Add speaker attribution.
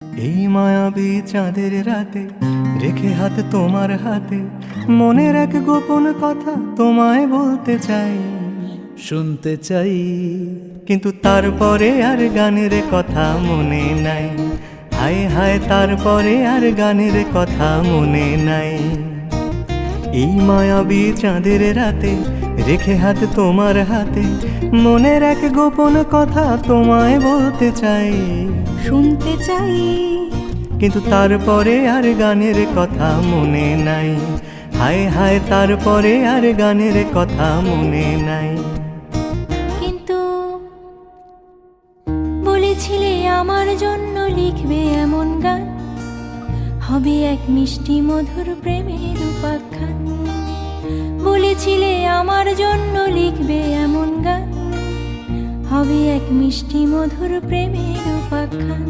Speaker 1: এই মায়াবী চাঁদের রাতে রেখে হাত তোমার হাতে, মনের এক গোপন কথা তোমায় বলতে চাই,
Speaker 2: শুনতে চাই।
Speaker 1: কিন্তু তারপরে আর গানের কথা মনে নাই। হায় হায়, তারপরে আর গানের কথা মনে নাই। এই মায়াবী চাঁদের রাতে রেখে হাত তোমার হাতে, মনের এক গোপন কথা তোমায় বলতে চাই,
Speaker 3: শুনতে চাই।
Speaker 1: কিন্তু তারপরে আর গানের কথা মনে নাই। হায় হায়, তারপরে আর গানের কথা মনে নাই।
Speaker 3: কিন্তু বলেছিলে আমার জন্য লিখবে এমন গান, হবে এক মিষ্টি মধুর প্রেমের উপাখ্যান। বলেছিলে আমার জন্য লিখবে এমন গান, হবে এক মিষ্টি মধুর প্রেমের উপাখ্যান।